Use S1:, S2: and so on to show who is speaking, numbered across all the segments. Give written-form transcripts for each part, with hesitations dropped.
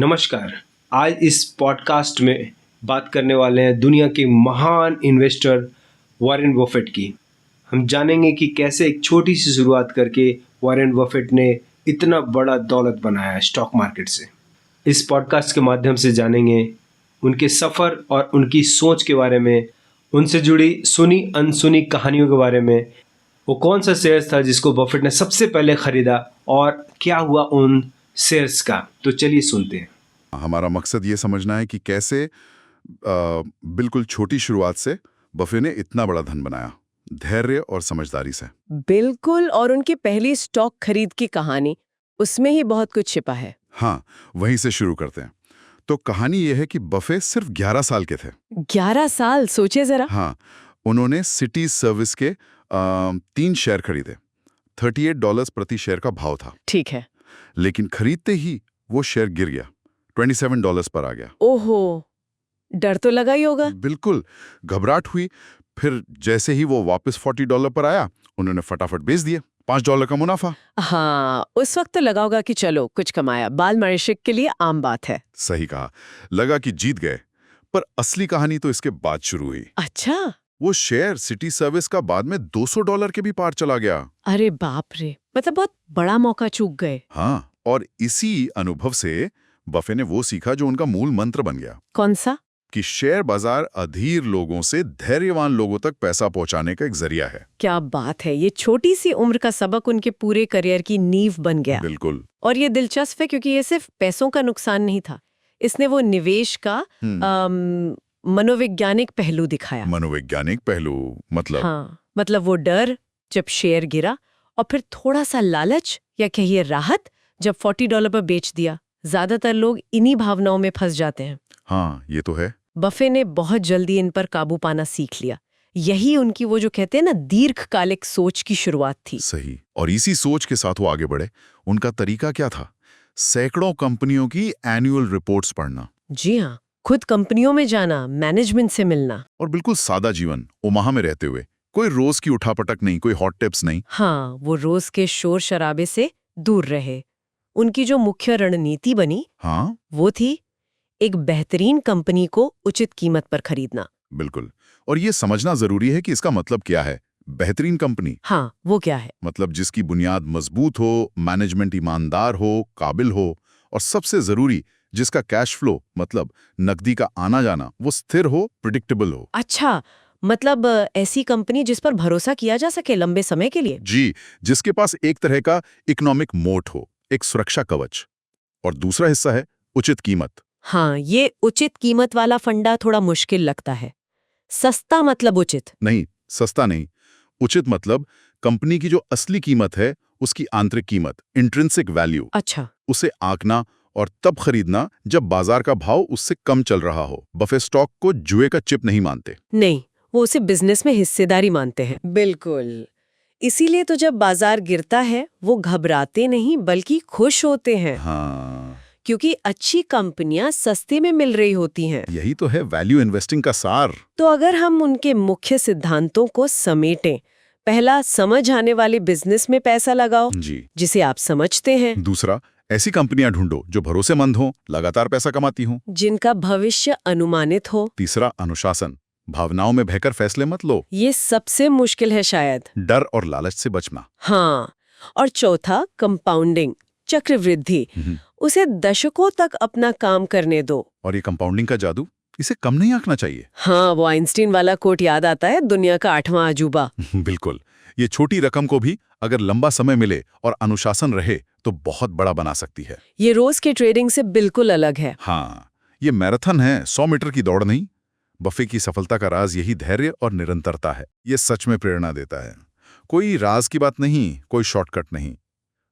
S1: नमस्कार। आज इस पॉडकास्ट में बात करने वाले हैं दुनिया के महान इन्वेस्टर वॉरेन बफेट की। हम जानेंगे कि कैसे एक छोटी सी शुरुआत करके वॉरेन बफेट ने इतना बड़ा दौलत बनाया स्टॉक मार्केट से। इस पॉडकास्ट के माध्यम से जानेंगे उनके सफ़र और उनकी सोच के बारे में, उनसे जुड़ी सुनी अनसुनी कहानियों के बारे में। वो कौन सा शेयर था जिसको बफेट ने सबसे पहले खरीदा और क्या हुआ उन शेयर्स का। तो चलिए सुनते हैं।
S2: हमारा मकसद ये समझना है कि कैसे बिल्कुल छोटी शुरुआत से बफे ने इतना बड़ा धन बनाया, धैर्य और समझदारी से।
S3: बिल्कुल, और उनकी पहली स्टॉक खरीद की कहानी, उसमें ही बहुत कुछ छिपा है।
S2: हाँ, वहीं से शुरू करते हैं। तो कहानी ये है कि बफे सिर्फ 11 साल के थे।
S3: 11 साल, सोचे जरा।
S2: हाँ, उन्होंने सिटी सर्विस के 3 शेयर खरीदे। $38 प्रति शेयर का भाव था।
S3: ठीक है।
S2: लेकिन खरीदते ही वो शेयर गिर गया, $27 पर आ गया।
S3: ओहो, डर तो लगा ही होगा।
S2: बिल्कुल, घबराहट हुई। फिर जैसे ही वो वापस $40 पर आया, उन्होंने फटाफट बेच दिए। $5 का मुनाफा।
S3: हाँ, उस वक्त तो लगा होगा कि चलो कुछ कमाया, बाल मवेशी के लिए आम बात है।
S2: सही कहा, लगा कि जीत गए। पर असली कहानी तो इसके बाद शुरू हुई।
S3: अच्छा,
S2: वो शेयर सिटी सर्विस का बाद में $200 के भी पार चला गया।
S3: अरे बाप रे, मतलब बहुत बड़ा मौका चूक गए।
S2: हाँ, और इसी अनुभव से बफे ने वो सीखा जो उनका मूल मंत्र बन गया,
S3: कौन सा?
S2: कि शेयर बाजार अधीर लोगों से धैर्यवान लोगों तक पैसा पहुंचाने का एक जरिया है।
S3: क्या बात है, ये छोटी सी उम्र का सबक उनके पूरे करियर की नींव बन गया।
S2: बिल्कुल।
S3: और ये दिलचस्प है क्योंकि ये सिर्फ पैसों का नुकसान नहीं था, इसने वो निवेश का मनोवैज्ञानिक पहलू दिखाया।
S2: मनोवैज्ञानिक पहलू मतलब?
S3: हाँ, मतलब वो डर जब शेयर गिरा, और फिर थोड़ा सा लालच या कहिए राहत जब $40 पर बेच दिया। ज्यादातर लोग इन्हीं भावनाओं में फंस जाते हैं।
S2: हाँ, ये तो है।
S3: बफे ने बहुत जल्दी इन पर काबू पाना सीख लिया। यही उनकी वो जो कहते हैं ना दीर्घकालिक सोच की शुरुआत थी।
S2: सही। और इसी सोच के साथ वो आगे बढ़े। उनका तरीका क्या था? सैकड़ों कंपनियों की एनुअल रिपोर्ट्स पढ़ना।
S3: जी हाँ, खुद कंपनियों में जाना, मैनेजमेंट से मिलना।
S2: और बिल्कुल सादा जीवन, ओमाहा में रहते हुए। कोई रोज की उठापटक नहीं, कोई हॉट टिप्स नहीं।
S3: हाँ, वो रोज के शोर शराबे से दूर रहे। उनकी जो मुख्य रणनीति बनी,
S2: हाँ,
S3: वो थी एक बेहतरीन कंपनी को उचित कीमत पर खरीदना।
S2: बिल्कुल। और ये समझना जरूरी है कि इसका मतलब क्या है। बेहतरीन कंपनी
S3: हाँ, वो क्या है?
S2: मतलब जिसकी बुनियाद मजबूत हो, मैनेजमेंट ईमानदार हो, काबिल हो, और सबसे जरूरी जिसका कैश फ्लो मतलब नकदी का आना जाना वो स्थिर हो, प्रिडिक्टेबल हो।
S3: अच्छा, मतलब ऐसी कंपनी जिस पर भरोसा किया जा सके लंबे समय के लिए।
S2: जी, जिसके पास एक तरह का इकोनॉमिक मोट हो, एक सुरक्षा कवच। और दूसरा हिस्सा है उचित कीमत।
S3: हाँ, ये उचित कीमत वाला फंडा थोड़ा मुश्किल लगता है। सस्ता मतलब उचित
S2: नहीं, सस्ता नहीं। उचित मतलब कंपनी की जो असली कीमत है, उसकी आंतरिक कीमत, इंट्रिंसिक वैल्यू।
S3: अच्छा,
S2: उसे आंकना और तब खरीदना जब बाजार का भाव उससे कम चल रहा हो। बफे स्टॉक को जुए का चिप नहीं मानते।
S3: नहीं, वो उसे बिजनेस में हिस्सेदारी मानते हैं। बिल्कुल, इसीलिए तो जब बाजार गिरता है वो घबराते नहीं बल्कि खुश होते हैं।
S2: हाँ,
S3: क्योंकि अच्छी कंपनियां सस्ते में मिल रही होती हैं।
S2: यही तो है वैल्यू इन्वेस्टिंग का सार।
S3: तो अगर हम उनके मुख्य सिद्धांतों को समेटें, पहला, समझ आने वाले बिजनेस में पैसा लगाओ
S2: जी।
S3: जिसे आप समझते हैं।
S2: दूसरा, ऐसी कंपनियां ढूंढो जो भरोसेमंद हो, लगातार पैसा कमाती हो।
S3: जिनका भविष्य अनुमानित हो।
S2: तीसरा, अनुशासन, भावनाओं में बहकर फैसले मत लो।
S3: ये सबसे मुश्किल है शायद।
S2: डर और लालच से बचना।
S3: हाँ, और चौथा, कंपाउंडिंग, चक्रवृद्धि। उसे दशकों तक अपना काम करने दो।
S2: और ये कंपाउंडिंग का जादू, इसे कम नहीं आंकना चाहिए।
S3: हाँ, वो आइंस्टीन वाला कोट याद आता है, दुनिया का 8वां अजूबा।
S2: बिल्कुल। ये छोटी रकम को भी अगर लंबा समय मिले और अनुशासन रहे तो बहुत बड़ा बना सकती है।
S3: ये रोज के ट्रेडिंग से बिल्कुल अलग है।
S2: हाँ, ये मैराथन है, 100 मीटर की दौड़ नहीं। बफे की सफलता का राज यही धैर्य और निरंतरता है। ये सच में प्रेरणा देता है। कोई राज की बात नहीं, कोई शॉर्टकट नहीं,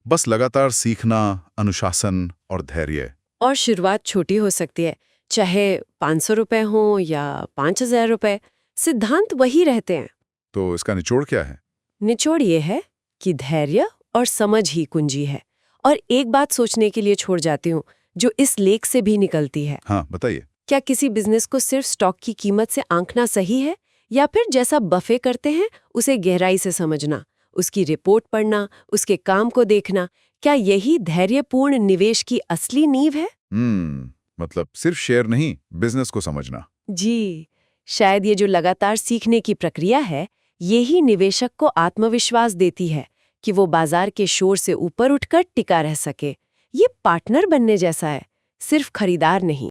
S2: बस लगातार सीखना, अनुशासन और धैर्य।
S3: और शुरुआत छोटी हो सकती है, चाहे 500 रुपए हो या 5000 रुपए, सिद्धांत वही रहते हैं।
S2: तो इसका निचोड़ क्या है?
S3: निचोड़ ये है कि धैर्य और समझ ही कुंजी है। और एक बात सोचने के लिए छोड़ जाती हूँ, जो इस लेख से भी निकलती है।
S2: हाँ, बताइए।
S3: क्या किसी बिजनेस को सिर्फ स्टॉक की कीमत से आंकना सही है, या फिर जैसा बफे करते हैं उसे गहराई से समझना, उसकी रिपोर्ट पढ़ना, उसके काम को देखना? क्या यही धैर्यपूर्ण निवेश की असली नींव है?
S2: मतलब सिर्फ शेयर नहीं, बिजनेस को समझना।
S3: जी, शायद ये जो लगातार सीखने की प्रक्रिया है, यही निवेशक को आत्मविश्वास देती है कि वो बाजार के शोर से ऊपर उठकर टिका रह सके। ये पार्टनर बनने जैसा है, सिर्फ खरीदार नहीं।